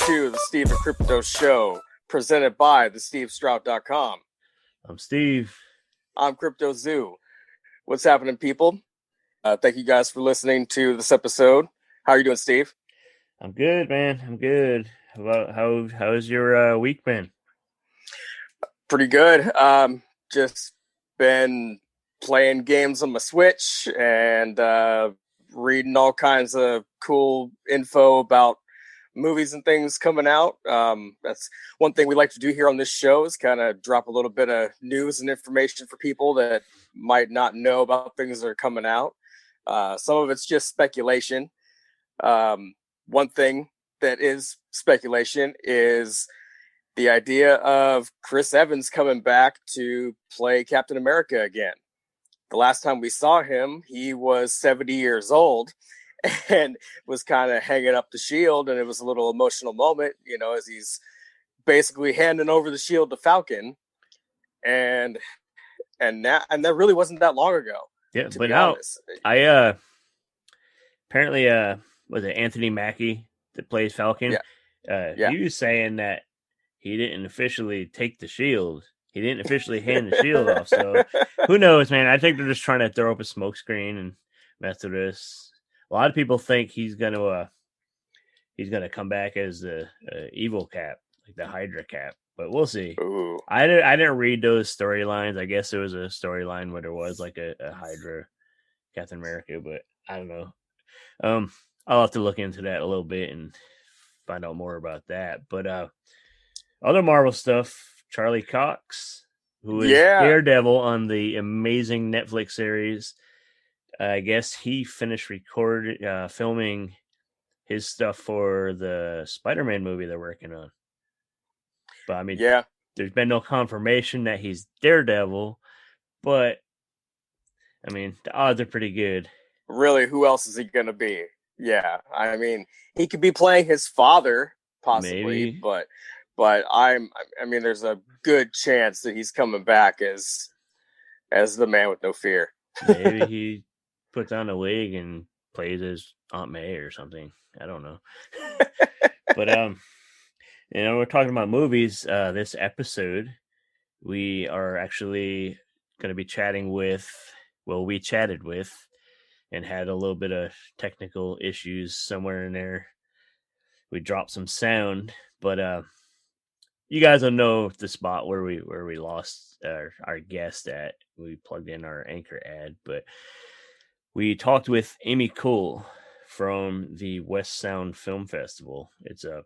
to the Steve and Crypto Show, presented by thestevestrout.com. I'm Steve. I'm Crypto Zoo. What's happening, people? Thank you guys for listening to this episode. How are you doing, Steve? I'm good, man. I'm good. How's your week been? Pretty good. Just been playing games on my Switch and reading all kinds of cool info about movies and things coming out. That's one thing we like to do here on this show, is kind of drop a little bit of news and information for people that might not know about things that are coming out. Some of it's just speculation. One thing that is speculation is the idea of Chris Evans coming back to play Captain America again. The last time we saw him, he was 70 years old and was kind of hanging up the shield, and it was a little emotional moment, you know, as he's basically handing over the shield to Falcon, and that really wasn't that long ago. Yeah, but now honest. Apparently was it Anthony Mackie that plays Falcon? Yeah. He was saying that he didn't officially take the shield. He didn't officially hand the shield off. So who knows, man? I think they're just trying to throw up a smokescreen and mess with this. A lot of people think he's gonna come back as the evil Cap, like the Hydra Cap, but we'll see. Ooh. I didn't read those storylines. I guess there was a storyline where there was like a Hydra Captain America, but I don't know. I'll have to look into that a little bit and find out more about that. But other Marvel stuff, Charlie Cox, who is Daredevil on the amazing Netflix series. I guess he finished filming his stuff for the Spider-Man movie they're working on. But I mean, there's been no confirmation that he's Daredevil, but I mean, the odds are pretty good. Really, who else is he going to be? Yeah, I mean, he could be playing his father, possibly, maybe. but I mean, there's a good chance that he's coming back as the Man with No Fear. Maybe he puts on a wig and plays as Aunt May or something. I don't know. But you know, we're talking about movies. This episode, we are actually going to be chatting with. Well, we chatted with, and had a little bit of technical issues somewhere in there. We dropped some sound, but you guys will know the spot where we lost our guest at. We plugged in our anchor ad, but we talked with Amy Coull from the West Sound Film Festival. It's a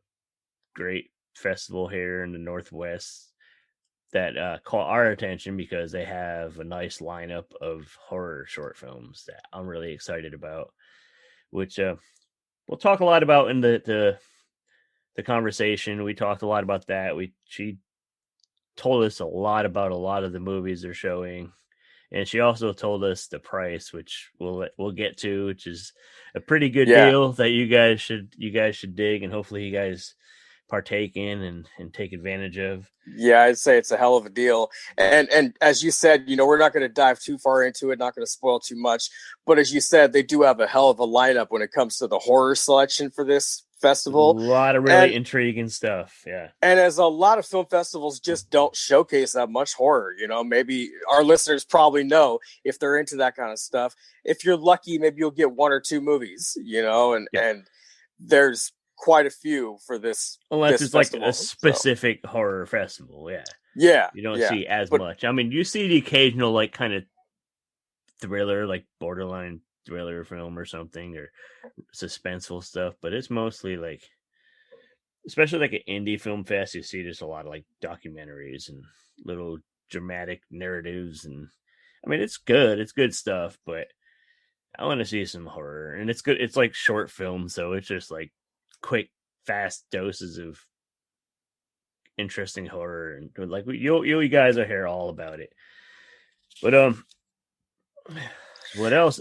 great festival here in the Northwest that caught our attention because they have a nice lineup of horror short films that I'm really excited about, which we'll talk a lot about in the conversation. We talked a lot about that. She told us a lot about a lot of the movies they're showing, and she also told us the price, which we'll get to, which is a pretty good deal that you guys should dig, and hopefully you guys partake in and take advantage of. Yeah, I'd say it's a hell of a deal. And as you said, you know, we're not going to dive too far into it, not going to spoil too much. But as you said, they do have a hell of a lineup when it comes to the horror selection for this festival. A lot of really intriguing stuff. Yeah. And as a lot of film festivals just don't showcase that much horror, you know, maybe our listeners probably know if they're into that kind of stuff. If you're lucky, maybe you'll get one or two movies, you know, and there's quite a few for this. Unless it's festival, like a specific horror festival. Yeah. You don't see as much. I mean, you see the occasional like kind of thriller, like borderline thriller film or something, or suspenseful stuff, but it's mostly like, especially like an indie film fest, you see just a lot of like documentaries and little dramatic narratives, and I mean it's good stuff, but I want to see some horror, and it's good. It's like short film, so it's just like quick, fast doses of interesting horror, and like you guys are here all about it. But what else?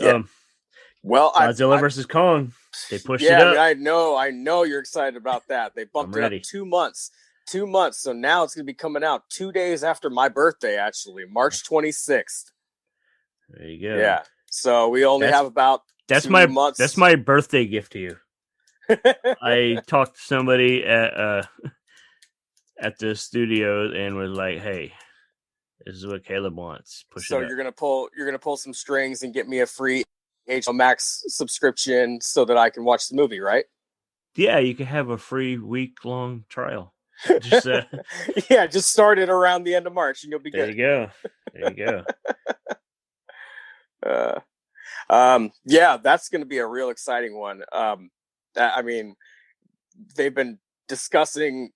Well, Godzilla versus Kong. They pushed it up. I know you're excited about that. They bumped it up 2 months. 2 months. So now it's going to be coming out 2 days after my birthday, actually, March 26th. There you go. Yeah. So we only have about 2 months. That's my birthday gift to you. I talked to somebody at the studio and was like, "Hey, this is what Caleb wants. Push it So up." you're gonna pull some strings and get me a free HBO Max subscription so that I can watch the movie, right? Yeah, you can have a free week long trial. Just Yeah, just start it around the end of March and you'll be there good. you go. There you go. Uh, yeah, that's going to be a real exciting one. I mean, they've been discussing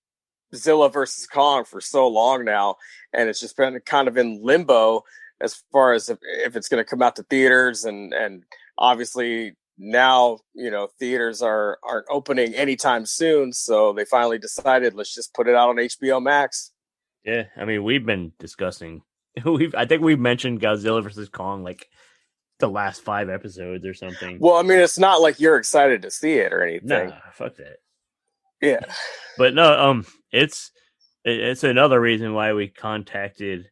Zilla versus Kong for so long now, and it's just been kind of in limbo as far as if it's going to come out to theaters, and obviously now theaters aren't opening anytime soon, so they finally decided let's just put it out on HBO Max. Yeah, I mean, we've been discussing. I think we've mentioned Godzilla versus Kong like the last 5 episodes or something. Well, I mean, it's not like you're excited to see it or anything. Nah, fuck that. Yeah. But no, it's it's another reason why we contacted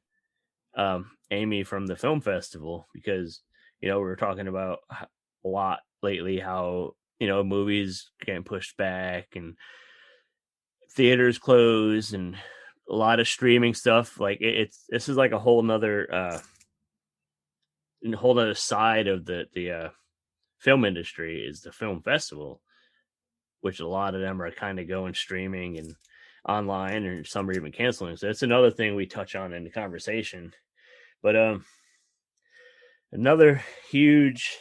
Amy from the film festival, because we were talking about a lot lately how movies getting pushed back and theaters closed and a lot of streaming stuff. Like it's this is like a whole other side of the film industry is the film festival, which a lot of them are kind of going streaming and online, or some are even canceling. So that's another thing we touch on in the conversation. But another huge,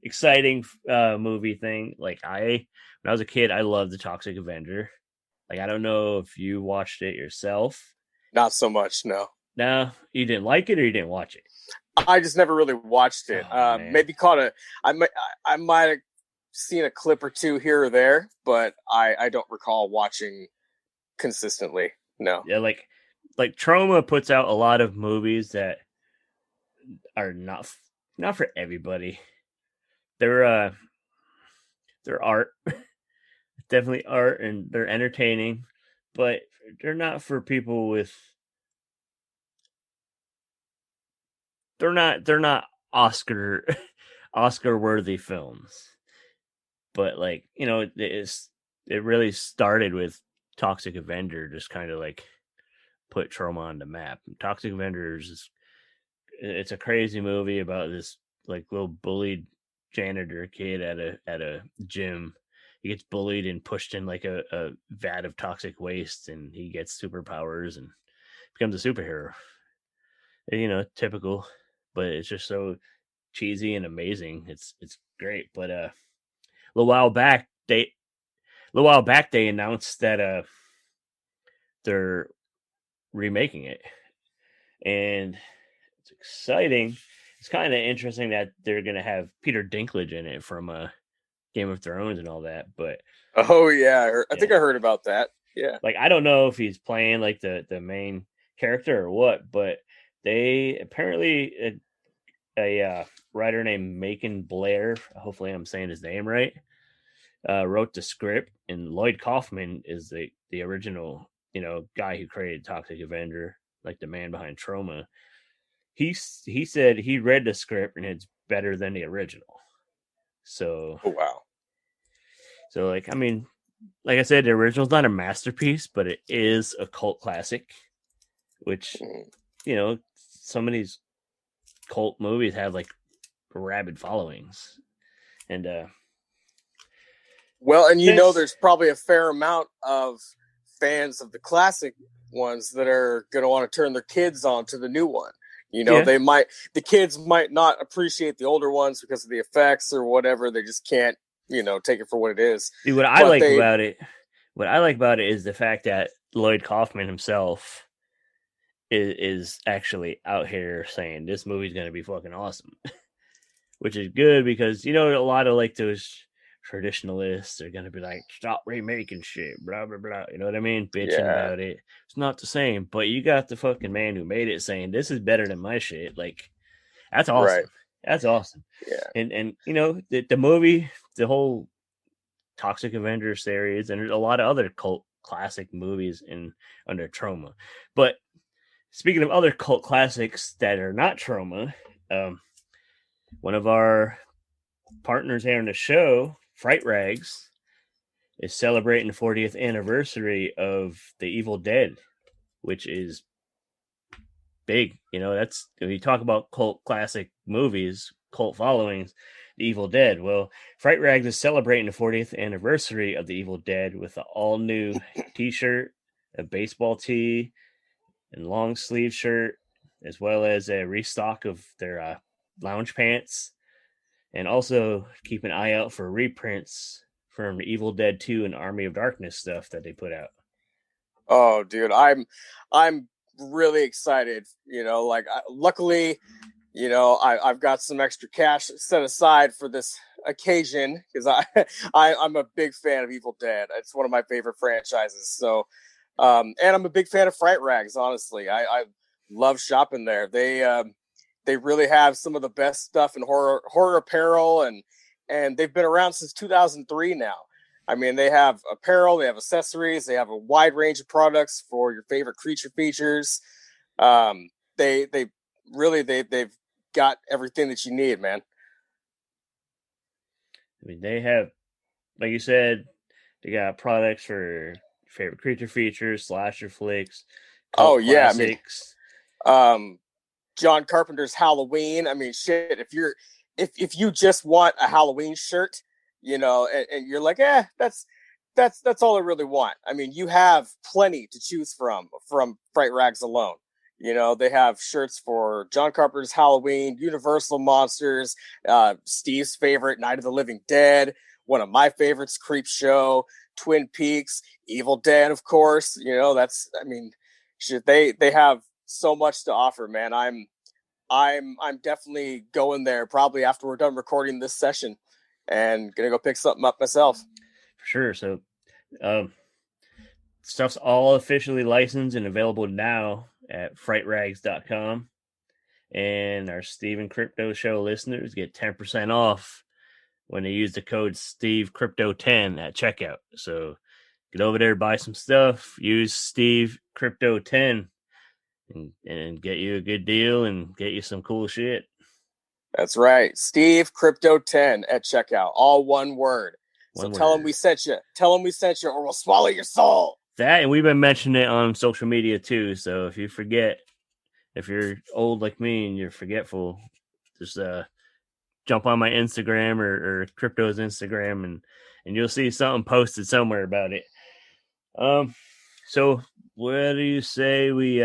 exciting movie thing. Like when I was a kid, I loved the Toxic Avenger. Like I don't know if you watched it yourself. Not so much, no. No, you didn't like it, or you didn't watch it. I just never really watched it. Oh man, Maybe caught a. I might have seen a clip or two here or there, but I don't recall watching consistently. No. yeah, like Trauma puts out a lot of movies that are not for everybody. They're they're art, definitely art, and they're entertaining, but they're not for people with. They're not Oscar Oscar worthy films. But like it really started with Toxic Avenger, just kind of like put Trauma on the map. Toxic Avenger it's a crazy movie about this like little bullied janitor kid at a gym. He gets bullied and pushed in like a vat of toxic waste, and he gets superpowers and becomes a superhero. And, typical, but it's just so cheesy and amazing. It's great. But little while back they a little while back they announced that they're remaking it, and it's exciting. It's kind of interesting that they're gonna have Peter Dinklage in it from Game of Thrones and all that. But Oh yeah, I yeah, think I heard about that. Yeah. like I don't know if he's playing like the main character or what, but they apparently a writer named Macon Blair, hopefully I'm saying his name right, wrote the script, and Lloyd Kaufman is the original guy who created Toxic Avenger, like the man behind Trauma. He said he read the script and it's better than the original. So Oh wow. like I mean, like I said, the original's not a masterpiece, but it is a cult classic. Which Mm. some of these cult movies have like rabid followings, and Well, and since there's probably a fair amount of fans of the classic ones that are going to want to turn their kids on to the new one. yeah, The kids might not appreciate the older ones because of the effects or whatever. They just can't, take it for what it is. see But they, what I like about it is the fact that Lloyd Kaufman himself is actually out here saying this movie's going to be fucking awesome, which is good because a lot of like those traditionalists are going to be like, stop remaking shit, blah blah blah. You know what I mean? Bitching yeah, about it. It's not the same, but you got the fucking man who made it saying this is better than my shit. Like that's right. awesome. That's awesome. Yeah. And the movie, the whole Toxic Avenger series, and there's a lot of other cult classic movies in under Trauma. But speaking of other cult classics that are not Trauma, one of our partners here on the show, Fright Rags, is celebrating the 40th anniversary of The Evil Dead, which is big. That's when you talk about cult classic movies, cult followings, The Evil Dead. Well, Fright Rags is celebrating the 40th anniversary of The Evil Dead with an all new t shirt, a baseball tee, and long sleeve shirt, as well as a restock of their lounge pants. And also keep an eye out for reprints from Evil Dead 2 and Army of Darkness stuff that they put out. Oh, dude, I'm really excited. Luckily, I've got some extra cash set aside for this occasion because I'm a big fan of Evil Dead. It's one of my favorite franchises. So, and I'm a big fan of Fright Rags. Honestly, I love shopping there. They really have some of the best stuff in horror apparel, and they've been around since 2003 now. I mean, they have apparel, they have accessories, they have a wide range of products for your favorite creature features. They really they've got everything that you need, man. I mean, they have, like you said, they got products for favorite creature features, slasher flicks, Oh cult yeah, I mean, classics. um, John Carpenter's Halloween. I mean, shit. If you just want a Halloween shirt, and you're like, that's all I really want. I mean, you have plenty to choose from Fright Rags alone. They have shirts for John Carpenter's Halloween, Universal Monsters, Steve's favorite Night of the Living Dead, one of my favorites, Creep Show, Twin Peaks, Evil Dead, of course. I mean, shit. They have so much to offer, man. I'm definitely going there probably after we're done recording this session and gonna go pick something up myself. For sure. So, um, stuff's all officially licensed and available now at frightrags.com. And our Steven Crypto Show listeners get 10% off when they use the code SteveCrypto10 at checkout. So get over there, buy some stuff, use SteveCrypto10 and get you a good deal and get you some cool shit. That's right. Steve Crypto 10 at checkout. All one word. So One tell him word. we sent you. Tell him we sent you or we'll swallow your soul. That, and we've been mentioning it on social media too. So if you forget, if you're old like me and you're forgetful, just jump on my Instagram or Crypto's Instagram and you'll see something posted somewhere about it. So what do you say we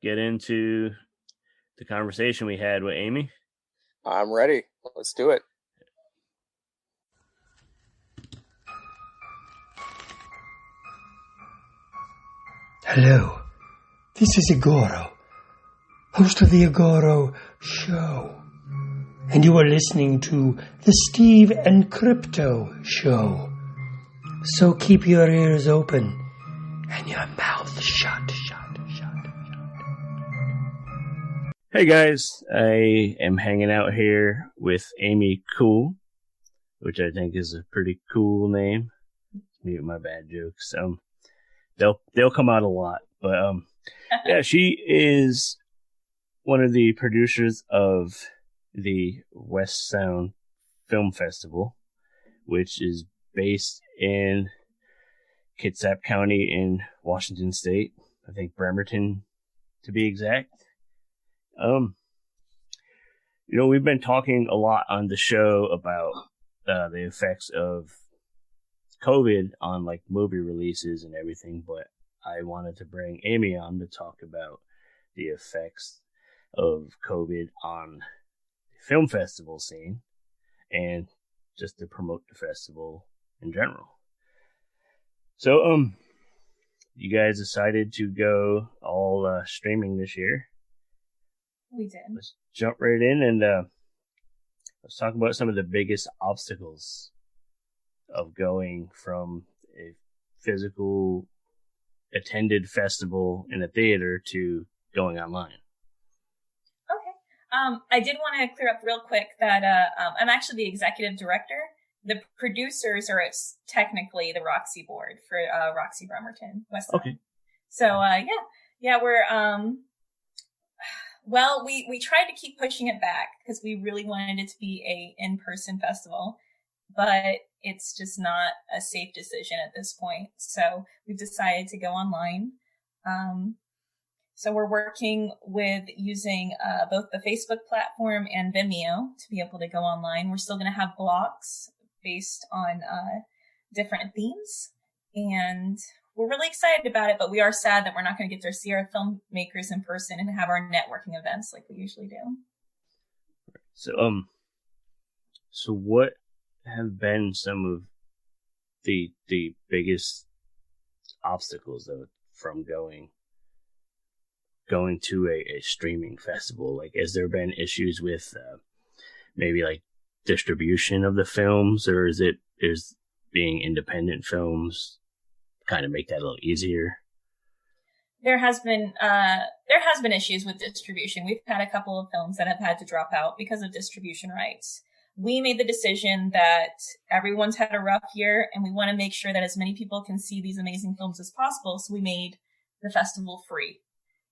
get into the conversation we had with Amy? I'm ready. Let's do it. Hello, this is Igoro, host of the Igoro Show, and you are listening to the Steve and Crypto Show. So keep your ears open and your mouth shut. Hey guys, I am hanging out here with Amy Coull, which I think is a pretty cool name. Mute my bad jokes. They'll come out a lot, but yeah, she is one of the producers of the West Sound Film Festival, which is based in Kitsap County in Washington State. I think Bremerton, to be exact. We've been talking a lot on the show about the effects of COVID on like movie releases and everything, but I wanted to bring Amy on to talk about the effects of COVID on the film festival scene and just to promote the festival in general. So, you guys decided to go all streaming this year. We did. Let's jump right in and let's talk about some of the biggest obstacles of going from a physical attended festival in a theater to going online. Okay. I did want to clear up real quick that I'm actually the executive director. The producers are technically the Roxy board for Roxy Bremerton, West Side. Okay. So we're well, we tried to keep pushing it back because we really wanted it to be a in-person festival, but it's just not a safe decision at this point. So we've decided to go online. So we're working with using both the Facebook platform and Vimeo to be able to go online. We're still going to have blocks based on different themes, and we're really excited about it, but we are sad that we're not going to get to see our filmmakers in person and have our networking events like we usually do. So what have been some of the biggest obstacles though from going to a streaming festival? Like, has there been issues with maybe like distribution of the films, or is being independent films kind of make that a little easier? There has been issues with distribution. We've had a couple of films that have had to drop out because of distribution rights. We made the decision that everyone's had a rough year and we want to make sure that as many people can see these amazing films as possible. So we made the festival free.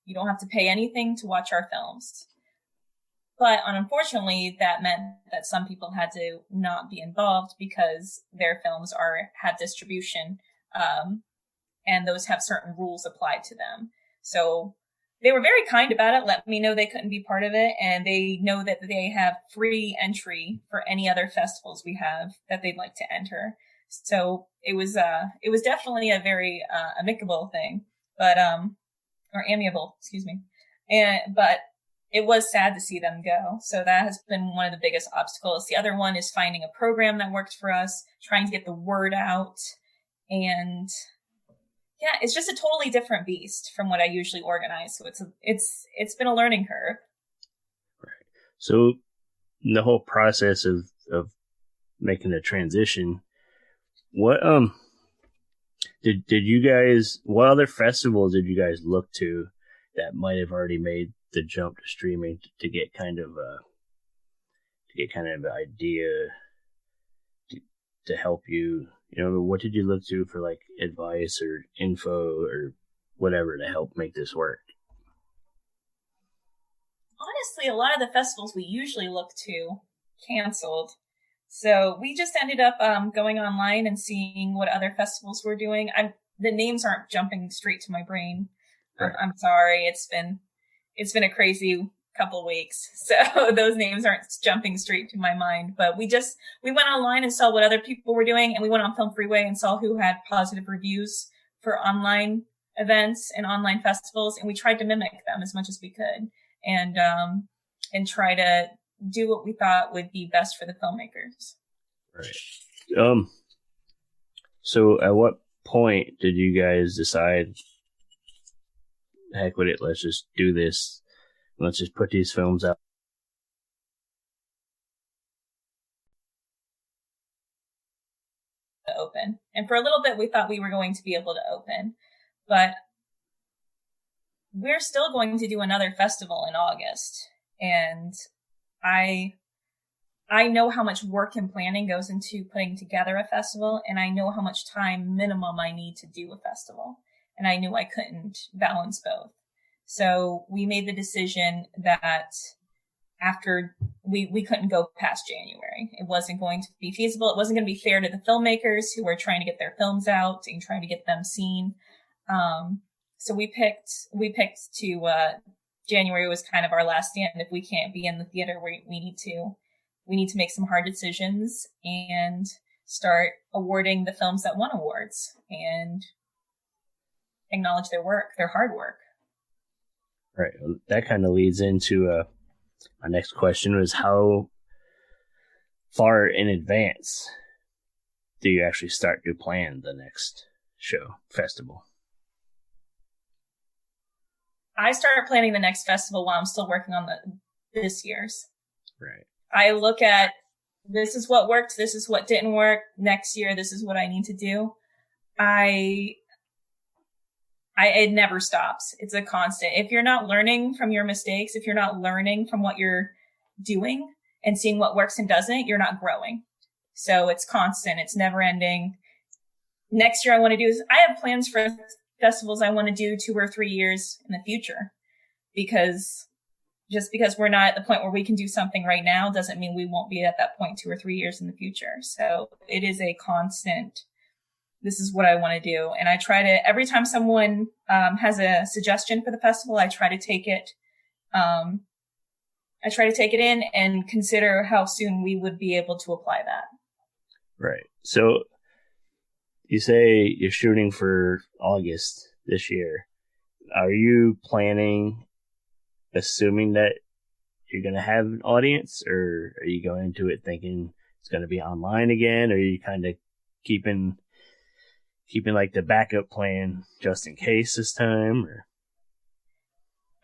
You don't have to pay anything to watch our films. But unfortunately, that meant that some people had to not be involved because their films have distribution, and those have certain rules applied to them. So they were very kind about it, let me know they couldn't be part of it, and they know that they have free entry for any other festivals we have that they'd like to enter. So it was definitely a very amicable thing, but or amiable, excuse me. But it was sad to see them go. So that has been one of the biggest obstacles. The other one is finding a program that worked for us, trying to get the word out. And yeah, it's just a totally different beast from what I usually organize. So it's been a learning curve. Right. So in the whole process of making the transition, what did you guys, what other festivals did you guys look to that might have already made the jump to streaming to get kind of an idea to help you? You know, what did you look to for like advice or info or whatever to help make this work? Honestly, a lot of the festivals we usually look to canceled. So we just ended up going online and seeing what other festivals were doing. The names aren't jumping straight to my brain. Right. I'm sorry. It's been a crazy couple weeks. So those names aren't jumping straight to my mind, but we went online and saw what other people were doing, and we went on Film Freeway and saw who had positive reviews for online events and online festivals. And we tried to mimic them as much as we could and try to do what we thought would be best for the filmmakers. Right. So at what point did you guys decide, heck with it, let's just do this. Let's just put these films out. Open. And for a little bit, we thought we were going to be able to open, but we're still going to do another festival in August. And I know how much work and planning goes into putting together a festival, and I know how much time minimum I need to do a festival. And I knew I couldn't balance both. So we made the decision that after we couldn't go past January. It wasn't going to be feasible. It wasn't going to be fair to the filmmakers who were trying to get their films out and trying to get them seen. So we picked to January was kind of our last stand. If we can't be in the theater, we need to make some hard decisions and start awarding the films that won awards and acknowledge their work, their hard work. Right. That kind of leads into my next question was, how far in advance do you actually start to plan the next festival? I started planning the next festival while I'm still working on this year's. Right. I look at, this is what worked, this is what didn't work. Next year, this is what I need to do. It never stops. It's a constant. If you're not learning from your mistakes, if you're not learning from what you're doing and seeing what works and doesn't, you're not growing. So it's constant. It's never ending. Next year, I have plans for festivals I want to do 2 or 3 years in the future, because just because we're not at the point where we can do something right now doesn't mean we won't be at that point 2 or 3 years in the future. So it is a constant, this is what I want to do. And I try to, every time someone has a suggestion for the festival, I try to take it in and consider how soon we would be able to apply that. Right. So you say you're shooting for August this year. Are you planning, assuming that you're going to have an audience, or are you going into it thinking it's going to be online again? Or are you kind of keeping like the backup plan just in case this time? Or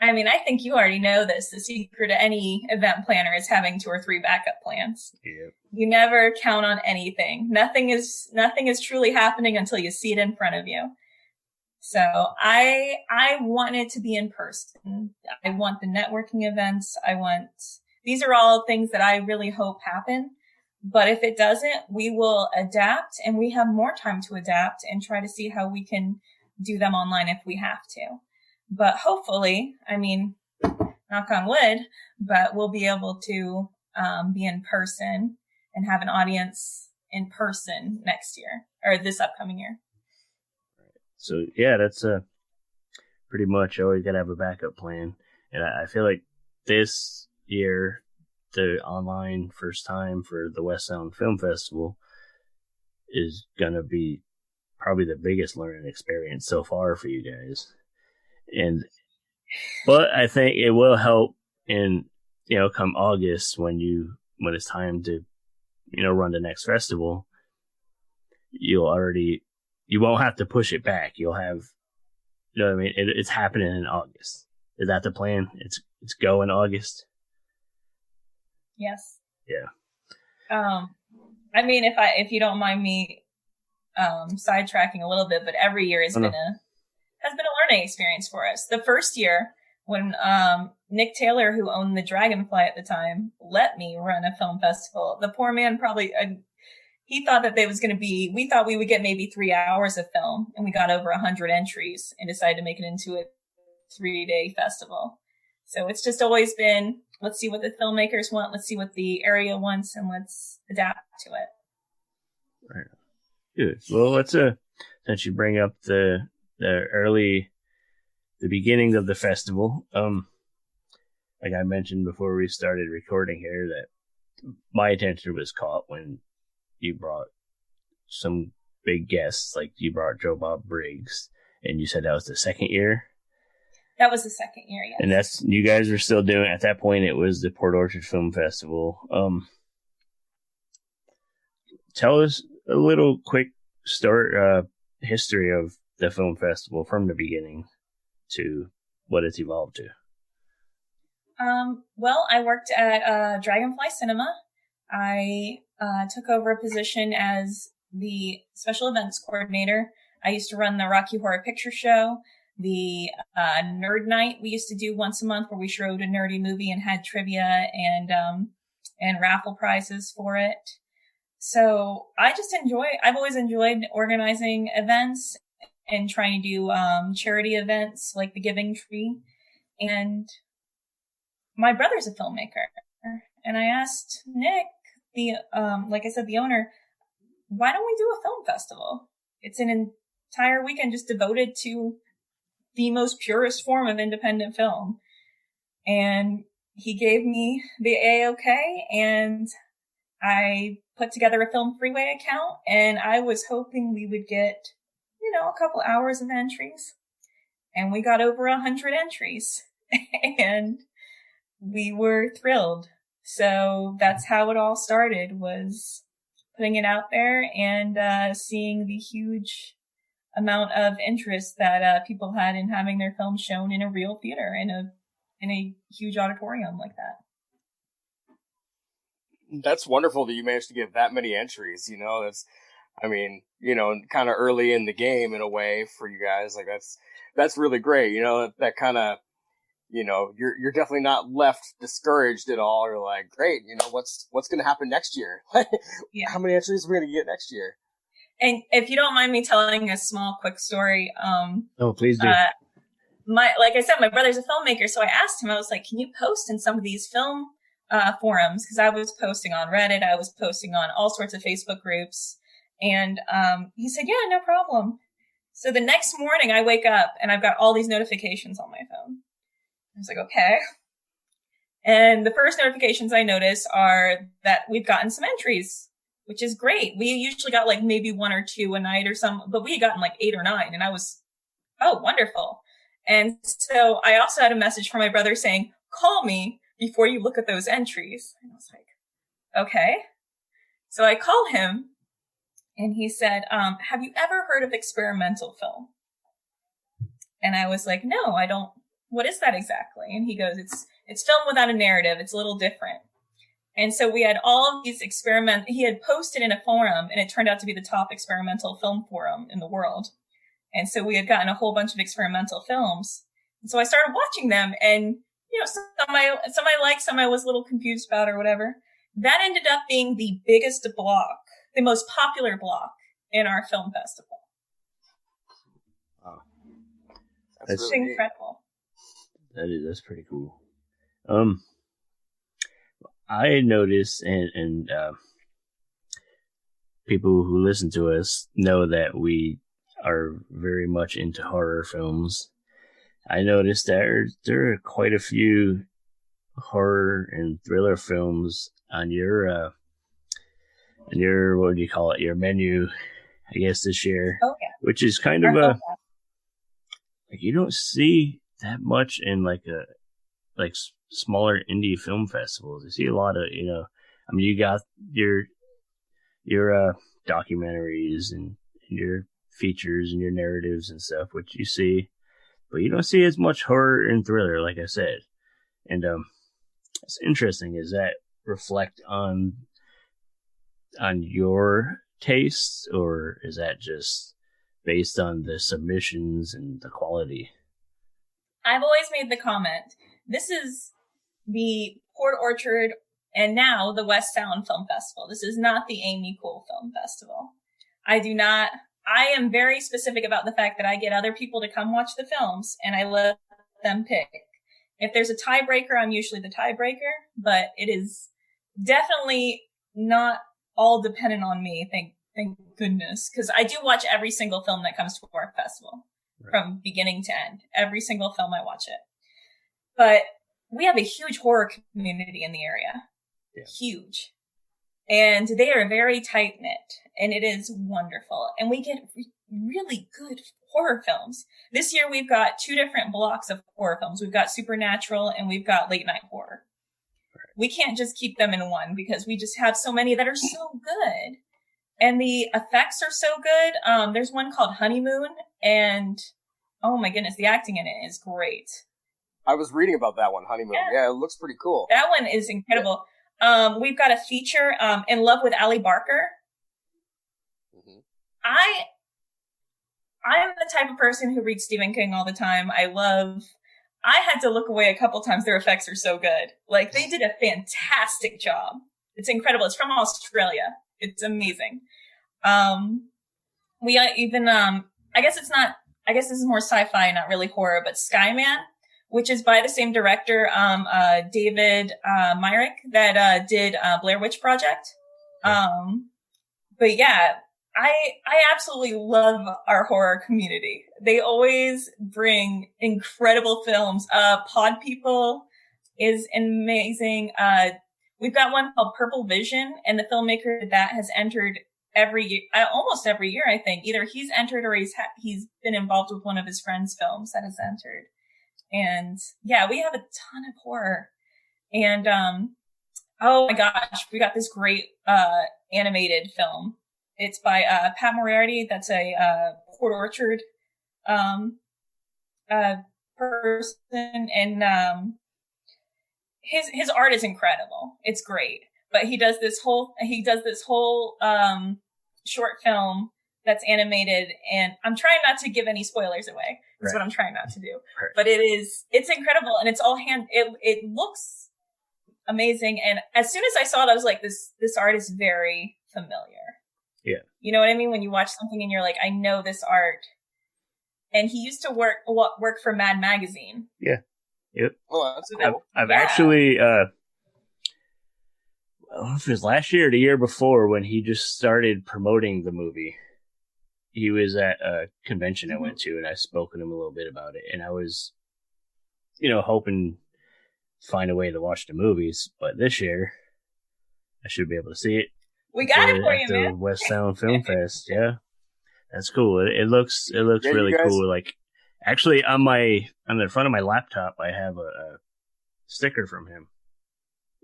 I mean, I think you already know this. The secret to any event planner is having 2 or 3 backup plans. Yeah. You never count on anything. Nothing is truly happening until you see it in front of you. So I want it to be in person. I want the networking events. These are all things that I really hope happen. But if it doesn't, we will adapt, and we have more time to adapt and try to see how we can do them online if we have to. But hopefully, I mean, knock on wood, but we'll be able to be in person and have an audience in person next year, or this upcoming year. So yeah, that's pretty much always got to have a backup plan. And I feel like this year, the online first time for the West Sound Film Festival is going to be probably the biggest learning experience so far for you guys. But I think it will help in, come August when it's time to, run the next festival, you won't have to push it back. You'll have, what I mean? It's happening in August. Is that the plan? It's go in August? Yes. Yeah. I mean, if you don't mind me sidetracking a little bit, but every year has been a learning experience for us. The first year, when Nick Taylor, who owned the Dragonfly at the time, let me run a film festival, the poor man probably he thought that we thought we would get maybe 3 hours of film, and we got over 100 entries and decided to make it into a 3-day festival. So it's just always been, let's see what the filmmakers want, let's see what the area wants, and let's adapt to it. Right. Good. Well, let's since you bring up the beginning of the festival, like I mentioned before we started recording here, that my attention was caught when you brought some big guests, like you brought Joe Bob Briggs, and you said that was the second year. That was the second year, yes. And that's, you guys were still doing, at that point, it was the Port Orchard Film Festival. Tell us a little quick history of the film festival from the beginning to what it's evolved to. Well, I worked at Dragonfly Cinema. I took over a position as the special events coordinator. I used to run the Rocky Horror Picture Show, the Nerd Night we used to do once a month, where we showed a nerdy movie and had trivia and raffle prizes for it. So I've always enjoyed organizing events and trying to do charity events like the Giving Tree. And my brother's a filmmaker, and I asked Nick, like I said, the owner, why don't we do a film festival? It's an entire weekend just devoted to the most purest form of independent film. And he gave me the A-OK, and I put together a Film Freeway account, and I was hoping we would get, a couple hours of entries. And we got over 100 entries, and we were thrilled. So that's how it all started, was putting it out there and seeing the huge amount of interest that people had in having their film shown in a real theater, in a huge auditorium like that. That's wonderful that you managed to get that many entries. Kind of early in the game in a way for you guys. Like that's really great. That kind of, you're definitely not left discouraged at all. You're like, great, what's going to happen next year? Yeah. How many entries are we going to get next year? And if you don't mind me telling a small, quick story, oh, please do. like I said, my brother's a filmmaker, so I asked him, I was like, can you post in some of these film forums? Because I was posting on Reddit, I was posting on all sorts of Facebook groups, and he said, yeah, no problem. So the next morning I wake up and I've got all these notifications on my phone. I was like, okay. And the first notifications I notice are that we've gotten some entries, which is great. We usually got like maybe 1 or 2 a night or some, but we had gotten like 8 or 9, and I was, oh, wonderful. And so I also had a message from my brother saying, call me before you look at those entries. And I was like, okay. So I call him and he said, have you ever heard of experimental film? And I was like, no, I don't. What is that exactly? And he goes, it's film without a narrative. It's a little different. And so we had all of these he had posted in a forum, and it turned out to be the top experimental film forum in the world. And so we had gotten a whole bunch of experimental films. And so I started watching them, and, you know, some I liked, some I was a little confused about or whatever. That ended up being the biggest block, the most popular block in our film festival. Wow. That's It's really incredible. That's pretty cool. I noticed, and people who listen to us know that we are very much into horror films. I noticed that there are quite a few horror and thriller films on your what do you call it, your menu, I guess, this year. Oh, yeah. Which is kind of like, you don't see that much in like smaller indie film festivals. You see a lot of, you know, I mean, you got your documentaries and your features and your narratives and stuff, which you see, but you don't see as much horror and thriller, like I said. And it's interesting. Does that reflect on your tastes, or is that just based on the submissions and the quality? I've always made the comment, this is the Port Orchard and now the West Sound Film Festival. This is not the Amy Coull Film Festival. I am very specific about the fact that I get other people to come watch the films and I let them pick. If there's a tiebreaker, I'm usually the tiebreaker, but it is definitely not all dependent on me. Thank goodness. Cause I do watch every single film that comes to our festival. Right. From beginning to end. Every single film I watch it. But we have a huge horror community in the area. Yeah. Huge. And they are very tight knit, and it is wonderful. And we get really good horror films. This year we've got 2 different blocks of horror films. We've got supernatural and we've got late night horror. Right. We can't just keep them in one because we just have so many that are so good. And the effects are so good. There's one called Honeymoon, and oh my goodness, the acting in it is great. I was reading about that one, Honeymoon. Yeah, it looks pretty cool. That one is incredible. Yeah. We've got a feature, In Love with Allie Barker. Mm-hmm. I'm the type of person who reads Stephen King all the time. I had to look away a couple times. Their effects are so good. Like, they did a fantastic job. It's incredible. It's from Australia. It's amazing. We even, I guess this is more sci-fi, not really horror, but Skyman, which is by the same director, David Myrick, that did Blair Witch Project. But yeah, I absolutely love our horror community. They always bring incredible films. Pod People is amazing. We've got one called Purple Vision, and the filmmaker that has entered every year, almost every year, I think. Either he's entered or he's been involved with one of his friends' films that has entered. And yeah, we have a ton of horror. And, oh my gosh, we got this great, animated film. It's by, Pat Moriarty. That's a, Port Orchard, person. And, his art is incredible. It's great. But he does this whole, short film that's animated, and I'm trying not to give any spoilers away. That's right. What I'm trying not to do. Right. But it's incredible, and it's all it looks amazing. And as soon as I saw it, I was like, this art is very familiar. Yeah. You know what I mean? When you watch something and you're like, I know this art. and he used to work for Mad Magazine. Yeah. Yep. Oh, that's cool. I've actually, I don't know if it was last year or the year before when he just started promoting the movie. He was at a convention I went to, and I spoke with him a little bit about it. And I was, hoping to find a way to watch the movies. But this year, I should be able to see it. We got it for you, at the man. West Sound Film Fest. Yeah, that's cool. It looks really cool. Like, actually, on the front of my laptop, I have a sticker from him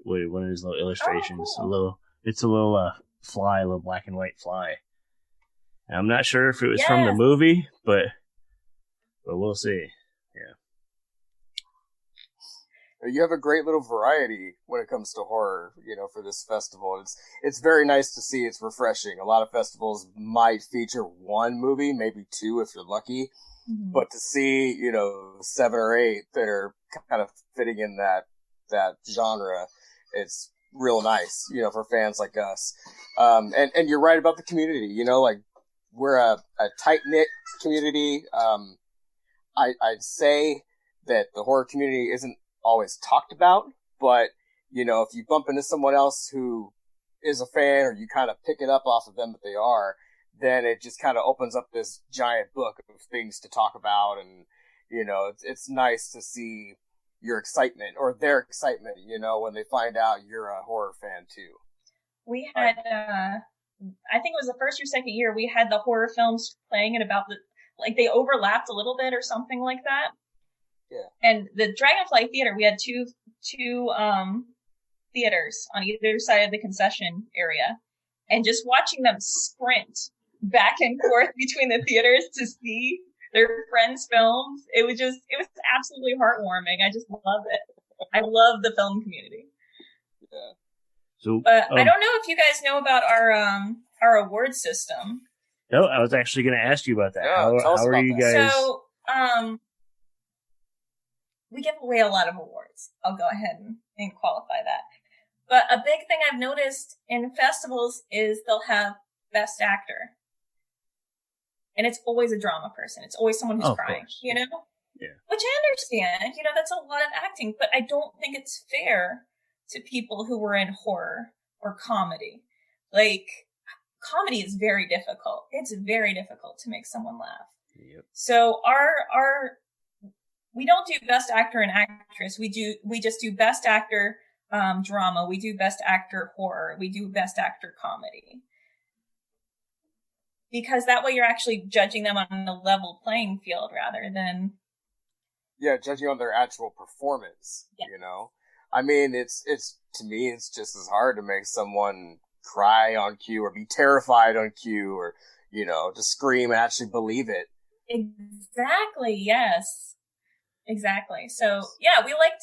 with one of his little illustrations. Oh, cool. It's a little fly, a little black and white fly. And I'm not sure if it was from the movie, but we'll see. Yeah. You have a great little variety when it comes to horror, for this festival. It's very nice to see. It's refreshing. A lot of festivals might feature one movie, maybe two if you're lucky. Mm-hmm. But to see, 7 or 8 that are kind of fitting in that genre, it's real nice, for fans like us. And you're right about the community, like we're a tight-knit community. I'd say that the horror community isn't always talked about, but if you bump into someone else who is a fan, or you kind of pick it up off of them that they are, then it just kind of opens up this giant book of things to talk about. And it's nice to see your excitement, or their excitement, when they find out you're a horror fan too. We had I think it was the first or second year, we had the horror films playing at about they overlapped a little bit or something like that. Yeah. And the Dragonfly Theater, we had two theaters on either side of the concession area, and just watching them sprint back and forth between the theaters to see their friends' films, it was absolutely heartwarming. I just love it. I love the film community. Yeah. So, but I don't know if you guys know about our award system. No, I was actually going to ask you about that. Yeah, how are you guys? So, we give away a lot of awards. I'll go ahead and qualify that. But a big thing I've noticed in festivals is they'll have Best Actor. And it's always a drama person. It's always someone who's crying, Yeah. Which I understand, that's a lot of acting, but I don't think it's fair to people who were in horror or comedy. Comedy is very difficult. It's very difficult to make someone laugh. Yep. So we don't do Best Actor and Actress. We just do Best Actor drama. We do Best Actor horror. We do Best Actor comedy. Because that way you're actually judging them on a level playing field rather than... Yeah, judging on their actual performance, I mean, it's to me, it's just as hard to make someone cry on cue or be terrified on cue, or, to scream and actually believe it. Exactly, yes. Exactly. So, yeah, we like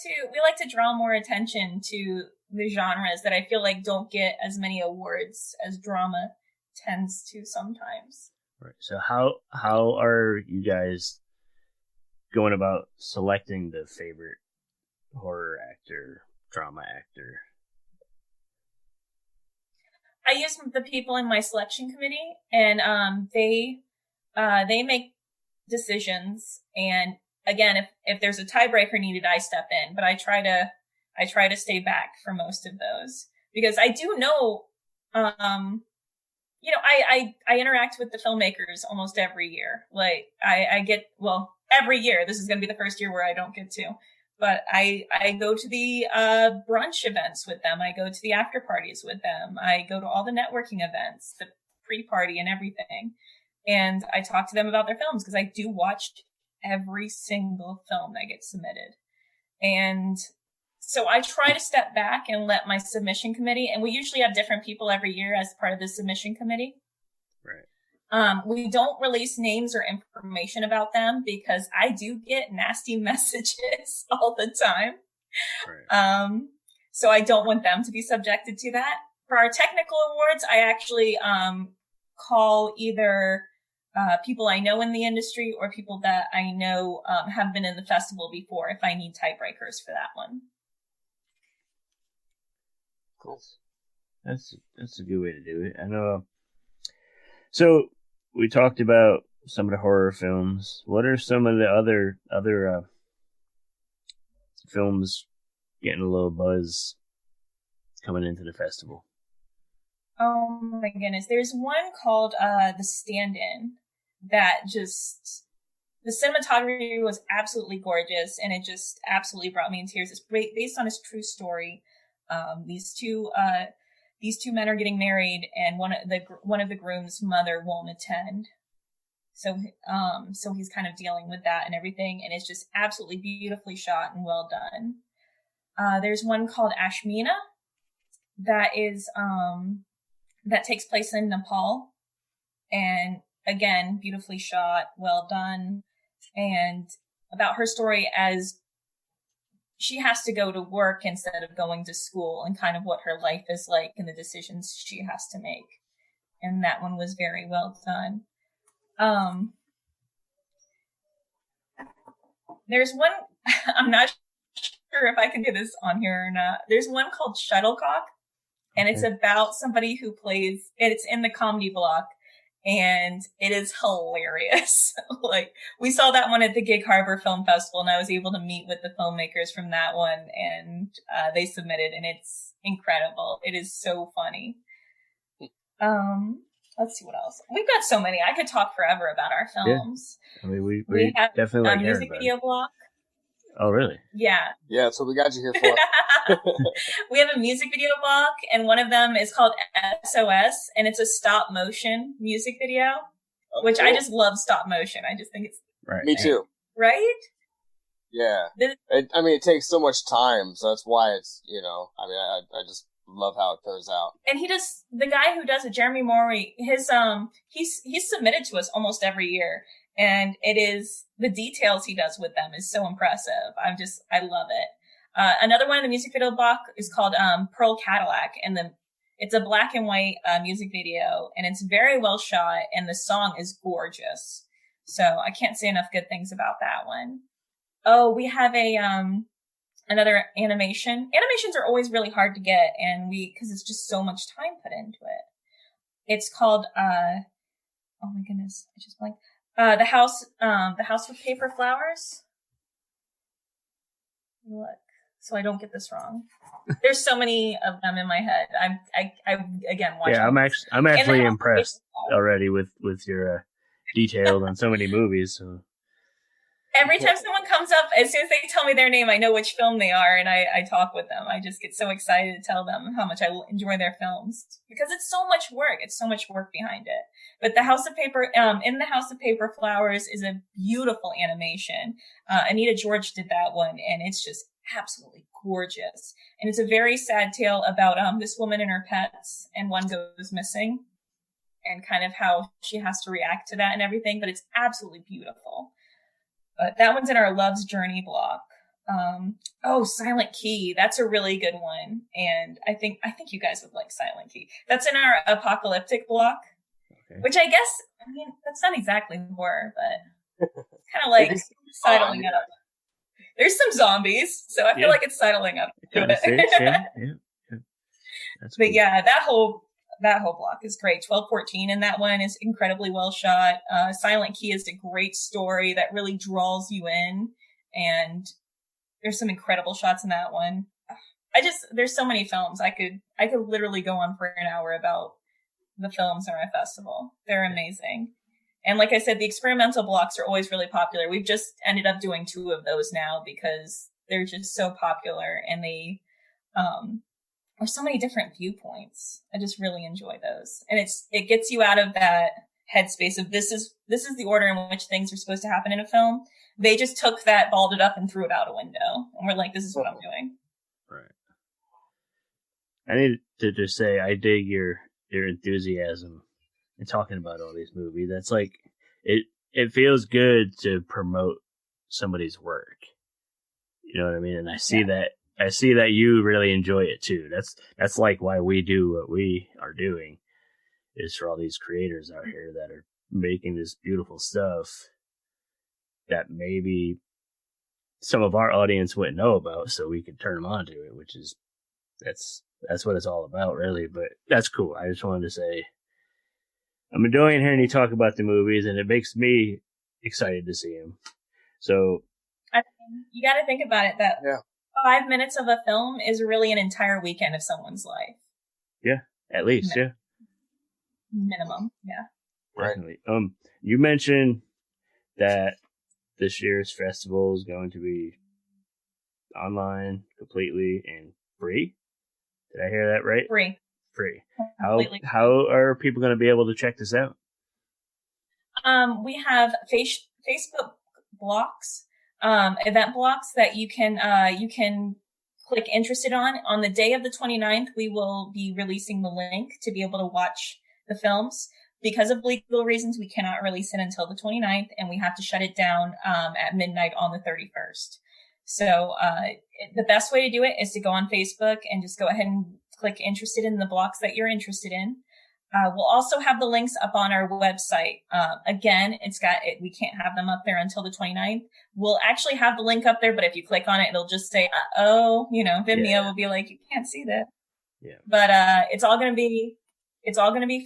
to draw more attention to the genres that I feel like don't get as many awards as drama tends to sometimes. Right. So how are you guys going about selecting the favorite horror actor, drama actor? I use the people in my selection committee, and they make decisions. And again, if there's a tiebreaker needed, I step in. But I try to stay back for most of those, because I do know, I interact with the filmmakers almost every year. Every year. This is going to be the first year where I don't get to. But I go to the brunch events with them. I go to the after parties with them. I go to all the networking events, the pre-party and everything. And I talk to them about their films, because I do watch every single film that gets submitted. And so I try to step back and let my submission committee, and we usually have different people every year as part of the submission committee. Right. We don't release names or information about them, because I do get nasty messages all the time. Right. So I don't want them to be subjected to that. For our technical awards, I actually call either people I know in the industry or people that I know have been in the festival before, if I need tiebreakers for that one. Cool. That's a good way to do it. I know. So we talked about some of the horror films. What are some of the other films getting a little buzz coming into the festival? Oh my goodness. There's one called The Stand-In that just, the cinematography was absolutely gorgeous, and it just absolutely brought me in tears. It's based on a true story. These two men are getting married, and one of the groom's mother won't attend. So he's kind of dealing with that and everything, and it's just absolutely beautifully shot and well done. There's one called Ashmina that is that takes place in Nepal, and again, beautifully shot, well done, and about her story as she has to go to work instead of going to school, and kind of what her life is like and the decisions she has to make. And that one was very well done. There's one, I'm not sure if I can get this on here or not. There's one called Shuttlecock, and it's about somebody who plays, it's in the comedy block, and it is hilarious. Like, we saw that one at the Gig Harbor Film Festival, and I was able to meet with the filmmakers from that one, and they submitted, and it's incredible. It is so funny. Let's see what else. We've got so many. I could talk forever about our films. Yeah. I mean, we have definitely like music video block. Oh, really? Yeah. Yeah, that's what we got you here for. We have a music video block, and one of them is called SOS, and it's a stop motion music video, which cool. I just love stop motion. I just think it's right. Me too. Right? Yeah. It takes so much time, so that's why it's, I just love how it turns out. And the guy who does it, Jeremy Morey, he's submitted to us almost every year. And it is, the details he does with them is so impressive. I love it. Another one in the music video block is called, Pearl Cadillac. And it's a black and white, music video, and it's very well shot, and the song is gorgeous. So I can't say enough good things about that one. Oh, we have another animation. Animations are always really hard to get, and because it's just so much time put into it. It's called, oh my goodness, I just blanked. The House with Paper Flowers. Look, so I don't get this wrong. There's so many of them in my head. I again watching. Yeah, I'm actually impressed already with your detail on so many movies. So. Every time someone comes up, as soon as they tell me their name, I know which film they are, and I talk with them. I just get so excited to tell them how much I enjoy their films, because it's so much work. It's so much work behind it. But the House of Paper, in the House of Paper Flowers is a beautiful animation. Anita George did that one, and it's just absolutely gorgeous. And it's a very sad tale about this woman and her pets, and one goes missing, and kind of how she has to react to that and everything. But it's absolutely beautiful. But that one's in our Love's Journey block. Silent Key. That's a really good one. And I think you guys would like Silent Key. That's in our Apocalyptic block, okay. Which I guess, that's not exactly horror, but it's kind of like sidling up. There's some zombies, so I feel like it's sidling up. Yeah. That's but cool. Yeah, that whole block is great. 1214 in that one is incredibly well shot. Silent Key is a great story that really draws you in, and there's some incredible shots in that one. There's so many films. I could literally go on for an hour about the films in our festival. They're amazing. And like I said, the experimental blocks are always really popular. We've just ended up doing 2 of those now because they're just so popular, and they, there's so many different viewpoints. I just really enjoy those. And it gets you out of that headspace of this is the order in which things are supposed to happen in a film. They just took that, balled it up, and threw it out a window. And we're like, this is what I'm doing. Right. I need to just say, I dig your enthusiasm in talking about all these movies. That's like, it feels good to promote somebody's work. You know what I mean? And I see that you really enjoy it too. That's like why we do what we are doing, is for all these creators out here that are making this beautiful stuff that maybe some of our audience wouldn't know about, so we could turn them on to it, which is, that's what it's all about, really. But that's cool. I just wanted to say I'm enjoying hearing you talk about the movies, and it makes me excited to see them. So, I mean, you got to think about it that 5 minutes of a film is really an entire weekend of someone's life. Yeah, at least, minimum, yeah. Definitely. You mentioned that this year's festival is going to be online completely and free. Did I hear that right? Free. How are people going to be able to check this out? We have Facebook blocks, event blocks that you can click interested on. On the day of the 29th, we will be releasing the link to be able to watch the films. Because of legal reasons, we cannot release it until the 29th, and we have to shut it down at midnight on the 31st. So the best way to do it is to go on Facebook and just go ahead and click interested in the blocks that you're interested in. We'll also have the links up on our website. Again, we can't have them up there until the 29th. We'll actually have the link up there, but if you click on it, it'll just say, Vimeo will be like, you can't see that. Yeah. But it's all going to be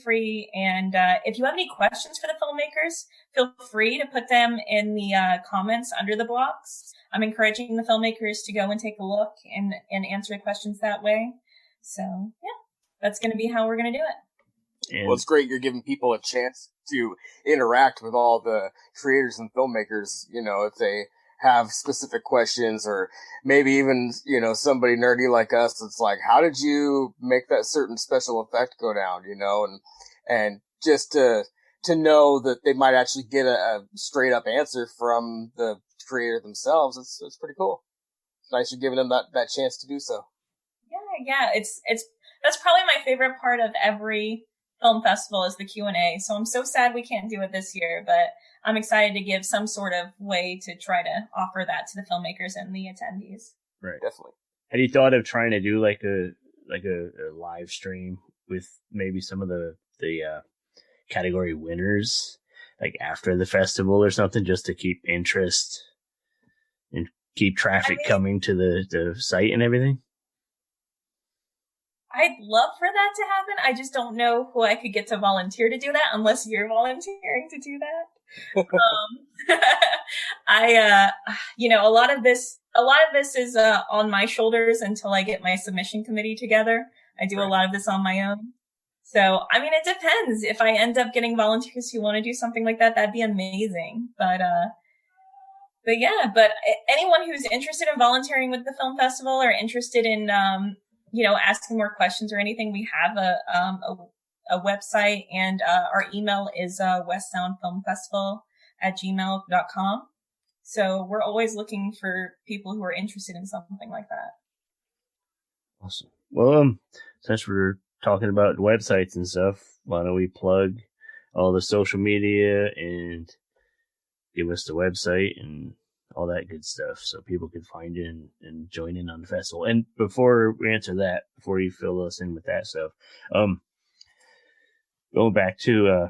free. And if you have any questions for the filmmakers, feel free to put them in the comments under the blocks. I'm encouraging the filmmakers to go and take a look and answer questions that way. So, yeah, that's going to be how we're going to do it. Well, it's great you're giving people a chance to interact with all the creators and filmmakers, if they have specific questions, or maybe even, somebody nerdy like us. It's like, how did you make that certain special effect go down, and just to know that they might actually get a straight up answer from the creator themselves. It's pretty cool. It's nice you're giving them that chance to do so. Yeah. That's probably my favorite part of every film festival is the Q&A. So I'm so sad we can't do it this year, but I'm excited to give some sort of way to try to offer that to the filmmakers and the attendees. Right. Definitely. Had you thought of trying to do like a live stream with maybe some of the category winners, like after the festival or something, just to keep interest and keep traffic coming to the site and everything? I'd love for that to happen. I just don't know who I could get to volunteer to do that unless you're volunteering to do that. A lot of this is on my shoulders until I get my submission committee together. I do a lot of this on my own. So, I mean, it depends. If I end up getting volunteers who want to do something like that, that'd be amazing. But anyone who's interested in volunteering with the film festival or interested in, asking more questions or anything, we have a website, and our email is westsoundfilmfestival@gmail.com. So we're always looking for people who are interested in something like that. Awesome. Well, since we're talking about websites and stuff, why don't we plug all the social media and give us the website and all that good stuff so people can find you and join in on the festival. And before we answer that, before you fill us in with that stuff, going back to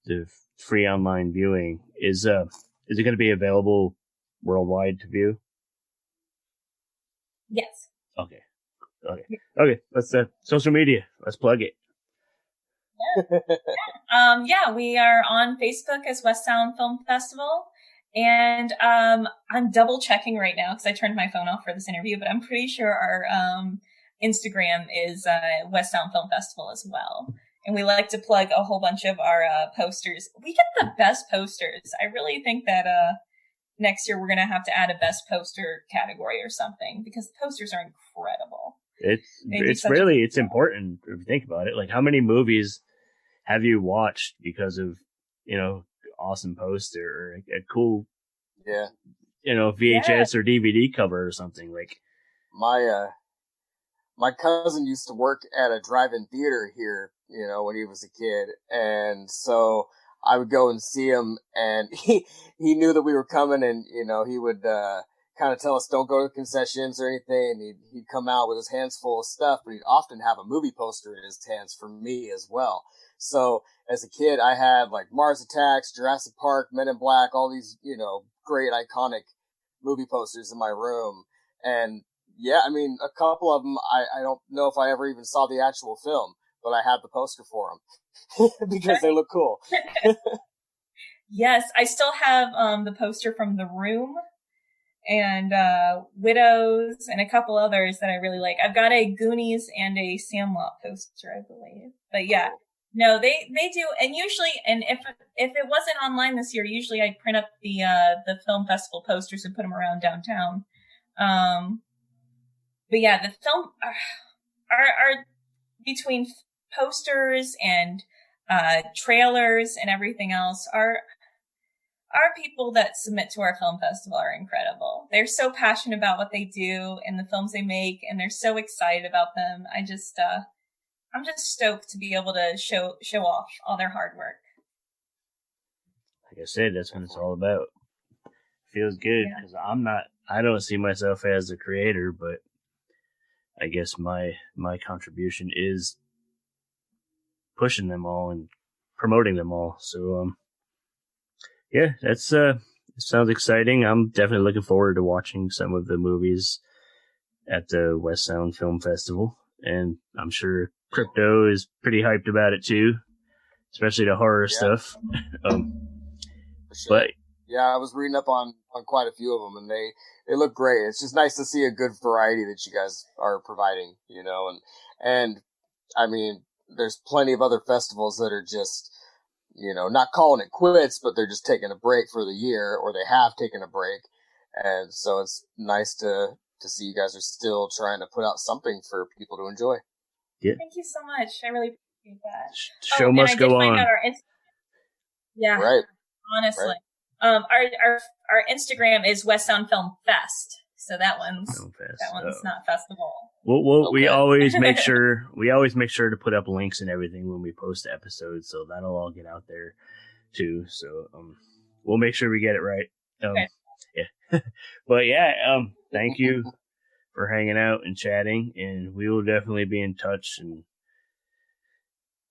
the free online viewing, is it going to be available worldwide to view? Yes. Okay. Let's social media. Let's plug it. We are on Facebook as West Sound Film Festival. And I'm double checking right now because I turned my phone off for this interview, but I'm pretty sure our Instagram is West Sound Film Festival as well. And we like to plug a whole bunch of our posters. We get the best posters. I really think that next year we're going to have to add a best poster category or something because the posters are incredible. It's important if you think about it. Like, how many movies have you watched because of, awesome poster or a cool, VHS or DVD cover or something? Like, my cousin used to work at a drive-in theater here, when he was a kid, and so I would go and see him, and he knew that we were coming, and he would kind of tell us don't go to concessions or anything, and he'd come out with his hands full of stuff, but he'd often have a movie poster in his hands for me as well. So as a kid, I had like Mars Attacks, Jurassic Park, Men in Black, all these, great iconic movie posters in my room. And yeah, I mean, a couple of them, I don't know if I ever even saw the actual film, but I have the poster for them because they look cool. Yes, I still have the poster from The Room and Widows and a couple others that I really like. I've got a Goonies and a Sandlot poster, I believe. But yeah, no, they do. And usually, and if it wasn't online this year, usually I'd print up the film festival posters and put them around downtown. But yeah, the film are between posters and trailers and everything else. Our people that submit to our film festival are incredible. They're so passionate about what they do and the films they make, and they're so excited about them. I'm just stoked to be able to show off all their hard work. Like I said, that's what it's all about. Feels good because I don't see myself as a creator, but I guess my contribution is pushing them all and promoting them all. So, yeah, that's it sounds exciting. I'm definitely looking forward to watching some of the movies at the West Sound Film Festival, and I'm sure Crypto is pretty hyped about it too, especially the horror stuff. For sure. But yeah, I was reading up on quite a few of them, and they look great. It's just nice to see a good variety that you guys are providing, and I mean, there's plenty of other festivals that are just, not calling it quits, but they're just taking a break for the year, or they have taken a break. And so it's nice to see you guys are still trying to put out something for people to enjoy. Yeah. Thank you so much. I really appreciate that. Show must go on. Yeah. Right. Honestly. Right. Our Instagram is West Sound Film Fest. So that one's not festival. We always make sure to put up links and everything when we post episodes, so that'll all get out there too. So we'll make sure we get it right. Okay. Yeah. But yeah, thank you for hanging out and chatting, and we will definitely be in touch. And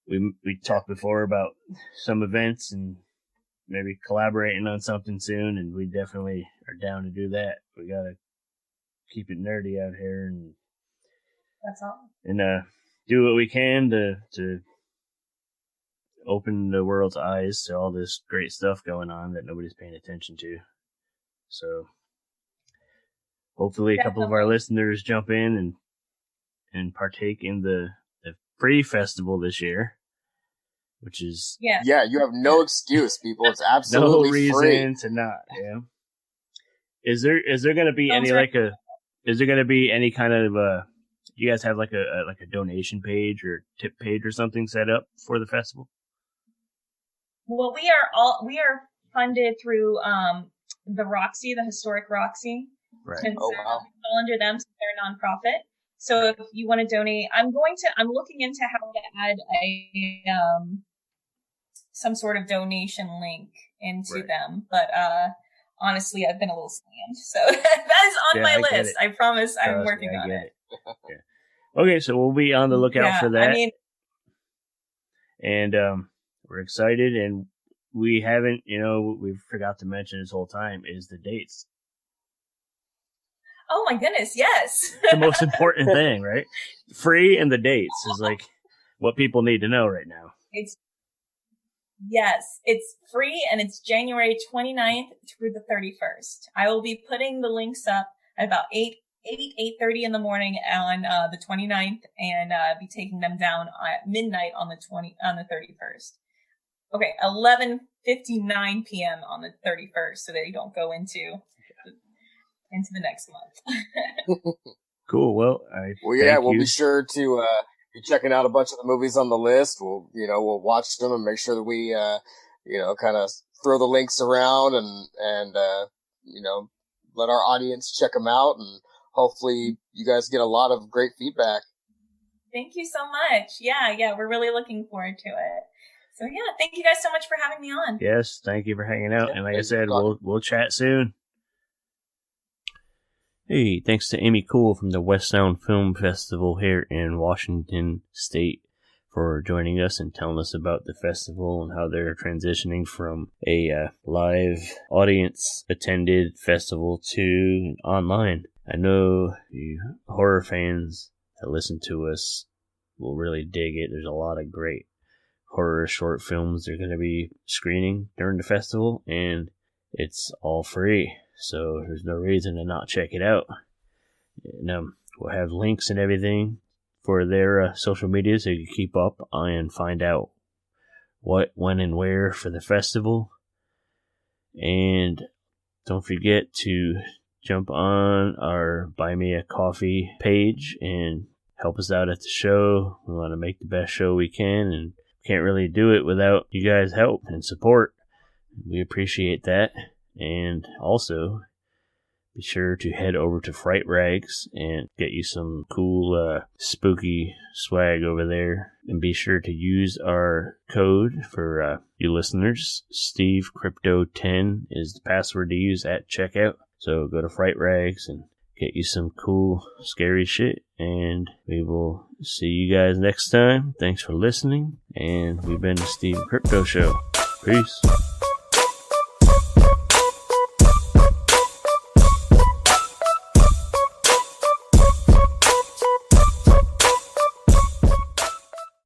we talked before about some events and maybe collaborating on something soon, and we definitely are down to do that. We gotta keep it nerdy out here, and that's all. And do what we can to open the world's eyes to all this great stuff going on that nobody's paying attention to. So hopefully a couple of our listeners jump in and partake in the free festival this year, which is yeah, you have no excuse, people. It's absolutely no reason free to not. Yeah. Is there going to be any kind of you guys have like a donation page or tip page or something set up for the festival? Well, we are funded through the Roxy, the historic Roxy. Right. And so we fall under them, so they're a nonprofit. So if you want to donate, I'm looking into how to add some sort of donation link into them, but honestly, I've been a little slammed, so that is on my list. I promise I'm working on it. Yeah. Okay, so we'll be on the lookout for that. And we're excited, and we haven't, we forgot to mention this whole time is the dates. Oh my goodness, yes. The most important thing, right? Free and the dates is like what people need to know right now. It's free, and it's January 29th through the 31st. I will be putting the links up at about 8:30 in the morning on the 29th, and be taking them down at midnight on the 31st. Okay, 11:59 p.m. on the 31st, so they don't go into the next month. Cool. Well, we'll be sure to be checking out a bunch of the movies on the list. We'll watch them and make sure that we kind of throw the links around and let our audience check them out, and hopefully you guys get a lot of great feedback. Thank you so much. Yeah, we're really looking forward to it. So yeah, thank you guys so much for having me on. Yes, thank you for hanging out. And like I said, we'll chat soon. Hey, thanks to Amy Coull from the West Sound Film Festival here in Washington State for joining us and telling us about the festival and how they're transitioning from a live audience attended festival to online. I know you horror fans that listen to us will really dig it. There's a lot of great horror short films they're going to be screening during the festival, and it's all free, so there's no reason to not check it out. And we'll have links and everything for their social media so you can keep up and find out what, when, and where for the festival. And don't forget to jump on our Buy Me a Coffee page and help us out at the show. We want to make the best show we can, and can't really do it without you guys' help and support. We appreciate that. And also, be sure to head over to Fright Rags and get you some cool, spooky swag over there. And be sure to use our code for you listeners. SteveCrypto10 is the password to use at checkout. So go to Fright Rags and get you some cool, scary shit. And we will see you guys next time. Thanks for listening. And we've been the Steve Crypto Show. Peace.